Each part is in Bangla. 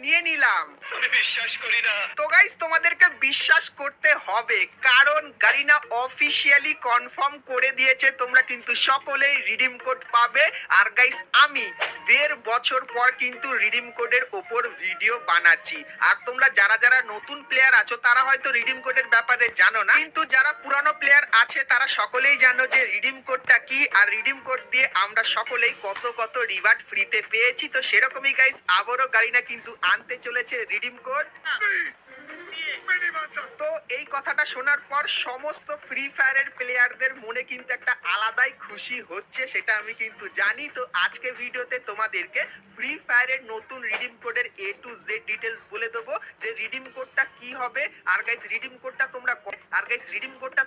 নিয়ে নিলাম। আমি বিশ্বাস করি না। তো গাইস তোমাদেরকে বিশ্বাস করতে হবে, কারণ গারিনা অফিসিয়ালি কনফার্ম করে দিয়েছে তোমরা কিন্তু সকলেই রিডিম কোড পাবে। আর গাইস আমি 1.5 বছর পর কিন্তু রিডিম কোডের ওপর ভিডিও বানাচ্ছি। আর তোমরা যারা যারা নতুন প্লেয়ার আছো তারা হয়তো রিডিম কোডের ব্যাপারে জানো না, কিন্তু যারা পুরানো প্লেয়ার আছে তারা সকলেই জানো যে রিডিম কোডটা কি, আর রিডিম কোড দিয়ে আমরা সকলেই কত কত রিওয়ার্ড ফ্রিতে পেয়েছি। তো সেরকমই গাইস আবারও গারিনা কিন্তু আনতে চলেছে রিডিম কোড। তো এই কথাটা শোনার পর সমস্ত ফ্রি ফায়ারের প্লেয়ারদের মনে কিন্তু একটা আলাদাই খুশি হচ্ছে, সেটা আমি কিন্তু জানি। তো আজকে ভিডিওতে তোমাদেরকে ফ্রি ফায়ারের নতুন রিডিম কোডের A to Z ডিটেলস বলে দেবো, যে রিডিম কোডটা কি হবে, আর গাইস রিডিম কোডটা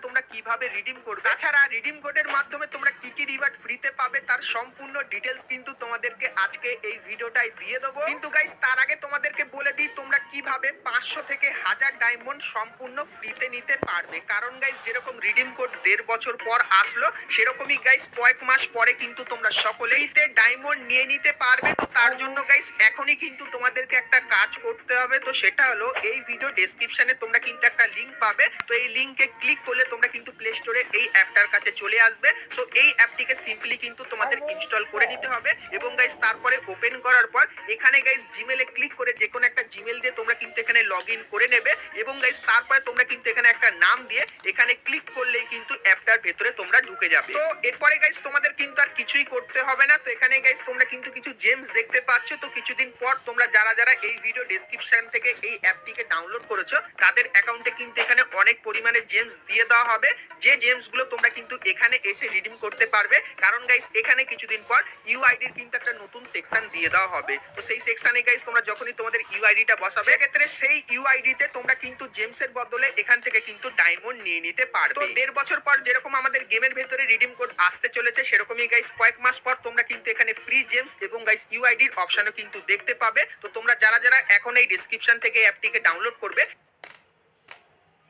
তোমরা কিভাবে রিডিম করবে, তাছাড়া রিডিম কোডের মাধ্যমে তোমরা কি কি রিওয়ার্ড ফ্রিতে পাবে তার সম্পূর্ণ ডিটেলস কিন্তু তোমাদেরকে আজকে এই ভিডিওটাই দিয়ে দেবো। কিন্তু গাইস তার আগে তোমাদেরকে বলে দিই তোমরা কিভাবে 500 থেকে 1000 ডায়মন্ড সম্পূর্ণ ফ্রিতে নিতে পারবে। কারণ গাইস যেরকম রিডিম কোড 1.5 বছর পর আসলো, সেরকমই গাইস কয়েক মাস পরে কিন্তু তোমরা সকলেই ডায়মন্ড নিয়ে নিতে পারবে। তো তার জন্য গাইস এখনই কিন্তু তোমাদেরকে একটা কাজ করতে হবে, তো সেটা হলো এই ভিডিও ডেসক্রিপশনে তোমরা কিন্তু একটা লিংক পাবে। তো এই লিংকে ক্লিক করলে তোমরা কিন্তু প্লে স্টোরে এই অ্যাপটার কাছে চলে আসবে। সো এই অ্যাপটিকে সিম্পলি কিন্তু তোমাদের ইনস্টল করে নিতে হবে, এবং গাইস তারপরে ওপেন করার পর এখানে গাইস জিমেলে ক্লিক করে যে কোনো একটা জিমেল দিয়ে তোমরা কিন্তু এখানে লগ ইন করে নেবে, এবং গাইস তারপরে তোমরা কিন্তু এখানে একটা নাম দিয়ে এখানে ক্লিক করলেই কিন্তু অ্যাপটার ভেতরে তোমরা ঢুকে যাবে। তো এরপরে গাইস তোমাদের কিন্তু আর কিছুই করতে হবে না। তো এখানে গাইস তোমরা কিন্তু কিছু জেমস দেখতে পাচ্ছ। তো কিছুদিন পর তোমরা যারা যারা এই ভিডিও ডেসক্রিপশন থেকে এই অ্যাপটিকে ডাউনলোড করেছো তাদের অ্যাকাউন্টে কিন্তু এখানে অনেক পরিমাণে জেমস দিয়ে দেওয়া হবে, যে জেমস গুলো তোমরা কিন্তু এখানে এসে রিডিম করতে পারবে। কারণ গাইস এখানে কিছুদিন পর ইউআইডির কিন্তু একটা নতুন সেকশন দিয়ে দেওয়া হবে। তো সেই সেকশনে গাইস তোমরা যখনই তোমাদের ইউআইডিটা বসাবে, সেক্ষেত্রে সেই ইউআইডিতে তোমরা কিন্তু জেমসের বদলে এখান থেকে কিন্তু ডায়মন্ড নিয়ে নিতে পারবে। তো 1.5 বছর পর যেরকম আমাদের গেমের ভেতরে রিডিম কোড আসতে চলেছে, সেরকমই গাইস কয়েক মাস পর তোমরা কিন্তু এখানে ফ্রি জেমস এবং গাইস ইউআইডির অপশনও কিন্তু দেখতে পাবে। তো তোমরা যারা যারা এখন এই ডেসক্রিপশন থেকে অ্যাপটিকে ডাউনলোড করবে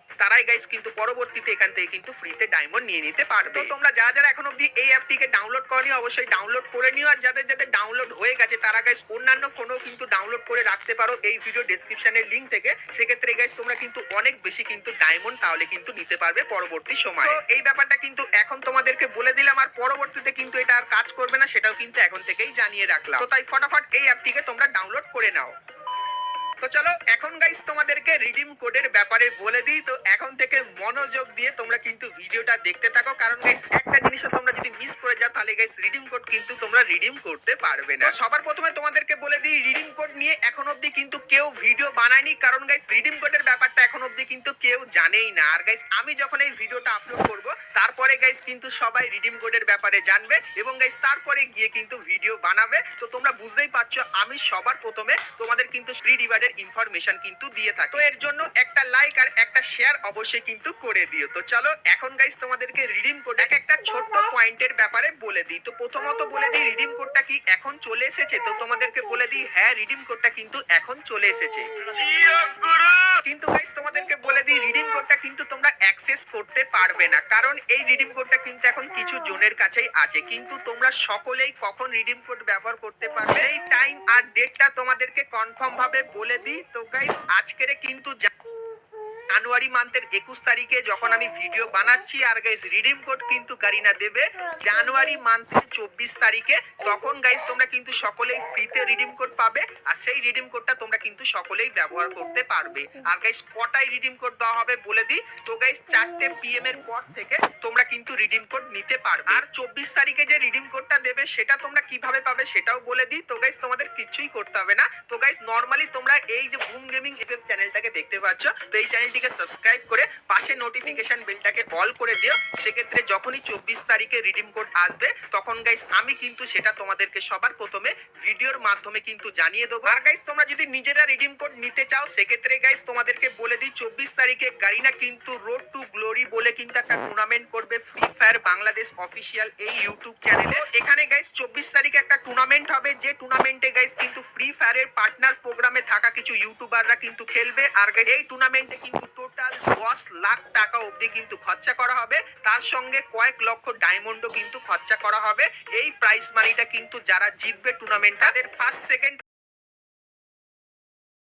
তারাই গাইস কিন্তু পরবর্তীতে এখান থেকে কিন্তু ফ্রিতে ডায়মন্ড নিয়ে নিতে পারবে। তো তোমরা যারা যারা এখন অবধি এই অ্যাপটিকে ডাউনলোড করনি অবশ্যই ডাউনলোড করে নিও, আর যাদের যাদের ডাউনলোড হয়ে গেছে তারা গাইস অন্যান্য ফোনেও কিন্তু ডাউনলোড করে রাখতে পারো এই ভিডিও ডেসক্রিপশনের লিংক থেকে। সেক্ষেত্রে গাইস তোমরা কিন্তু অনেক বেশি কিন্তু ডায়মন্ড তাহলে কিন্তু নিতে পারবে পরবর্তী সময়। তো এই ব্যাপারটা কিন্তু এখন তোমাদেরকে বলে দিলাম, আর পরবর্তীতে কিন্তু এটা আর কাজ করবে না সেটাও কিন্তু এখন থেকেই জানিয়ে রাখলাম। তো তাই ফটাফট এই অ্যাপটিকে তোমরা ডাউনলোড করে নাও। তো চলো এখন গাইস তোমাদেরকে রিডিম কোডের ব্যাপারে বলে দিই। তো এখন থেকে মনোযোগ দিয়ে তোমরা কিন্তু ভিডিওটা দেখতে থাকো, কারণ গাইস একটা জিনিসও তোমরা যদি মিস করে যাও তাহলে গাইস রিডিম কোড কিন্তু তোমরা রিডিম করতে পারবে না। সবার প্রথমে তোমাদেরকে বলে দিই রিডিম কোড নিয়ে এখন অবধি কিন্তু কেউ ভিডিও বানায়নি, কারণ গাইস রিডিম কোডের ব্যাপারটা এখন অবধি কিন্তু কেউ জানেই না। আর গাইস আমি যখন এই ভিডিওটা আপলোড করব তারপরে গাইস কিন্তু সবাই রিডিম কোডের ব্যাপারে জানবে, এবং গাইস তারপরে গিয়ে কিন্তু ভিডিও বানাবে। তো তোমরা বুঝতেই পারছো আমি সবার প্রথমে তোমাদের কিন্তু ফ্রি রিওয়ার্ডের ইনফরমেশন কিন্তু দিয়ে থাকি। তো এর জন্য একটা লাইক আর একটা শেয়ার অবশ্যই কিন্তু করে দিও। তো চলো এখন গাইস তোমাদেরকে রিডিম কোড একটা ছোট্ট পয়েন্টের ব্যাপারে বলে দিই। তো প্রথমত বলে দিই রিডিম কোডটা কি এখন চলে এসেছে। তো তোমাদেরকে বলে দিই হ্যাঁ, রিডিম কোডটা কিন্তু এখন চলে এসেছে। কিন্তু গাইস তোমাদেরকে বলে দিই রিডিম কোডটা কিন্তু তোমরা অ্যাক্সেস করতে পারবে না, কারণ এই রিডিম কোডটা কিন্তু এখন কিছু জনের কাছেই আছে। কিন্তু তোমরা সকলেই কখন রিডিম কোড ব্যবহার করতে পারবে সেই টাইম আর ডেটটা তোমাদেরকে কনফার্ম ভাবে বলে দিই। তো গাইস আজকের কিন্তু জানুয়ারি মান্থের 21 তারিখে যখন আমি ভিডিও বানাচ্ছি, আর গাইস রিডিম কোড কিন্তু গারিনা দেবে জানুয়ারি মান্থের 24 তারিখে। তখন গাইস তোমরা কিন্তু সকলেই ফ্রিতে রিডিম কোড পাবে, আর সেই রিডিম কোডটা তোমরা কিন্তু সকলেই ব্যবহার করতে পারবে। আর গাইস কটায় রিডিম কোড দেওয়া হবে বলে দিই। তো গাইস 4টে PM এর পর থেকে তোমরা কিন্তু রিডিম কোড নিতে পারবে। আর 24 তারিখে যে রিডিম কোডটা দেবে সেটা তোমরা কিভাবে পাবে সেটাও বলে দিই। তো গাইস তোমাদের কিছুই করতে হবে না। তো গাইস নরমালি তোমরা এই যে বুম গেমিং এফএম চ্যানেলটাকে দেখতে পাচ্ছ, তো এই চ্যানেলটিকে সাবস্ক্রাইব করে পাশে নোটিফিকেশন বেলটাকে অল করে দিও। সেক্ষেত্রে যখনই 24 তারিখে রিডিম কোড আসবে তখন গাইস আমি কিন্তু সেটা তোমাদেরকে সবার প্রথমে ভিডিওর মাধ্যমে কিন্তু জানিয়ে দেবো। আর গাইস তোমরা যদি নিজেরা রিডিম কোড নিতে চাও সেক্ষেত্রে গাইস তোমাদেরকে বলে দিই 24 তারিখে গারিনা কিন্তু রোড টু গ্লোরি বলে কিন্তু একটা টুর্নামেন্ট করবে ফ্রি ফায়ার বাংলাদেশ অফিসিয়াল এই ইউটিউব চ্যানেলে। এখানে গাইস 24 তারিখে একটা টুর্নামেন্ট হবে, যে টুর্নামেন্টে গাইস কিন্তু ফ্রি ফায়ারের পার্টনার প্রোগ্রামে থাকা কিছু ইউটিউবাররা কিন্তু খেলবে। আর গাইস এই টুর্নামেন্টে কিন্তু টোটাল 10 লাখ টাকা অবধি কিন্তু খরচা করা হবে, তার সঙ্গে কয়েক লক্ষ ডায়মন্ডও কিন্তু খরচা করা হবে। এই প্রাইজ মানিটা কিন্তু যারা জিতবে টুর্নামেন্ট তাদের ফার্স্ট সেকেন্ড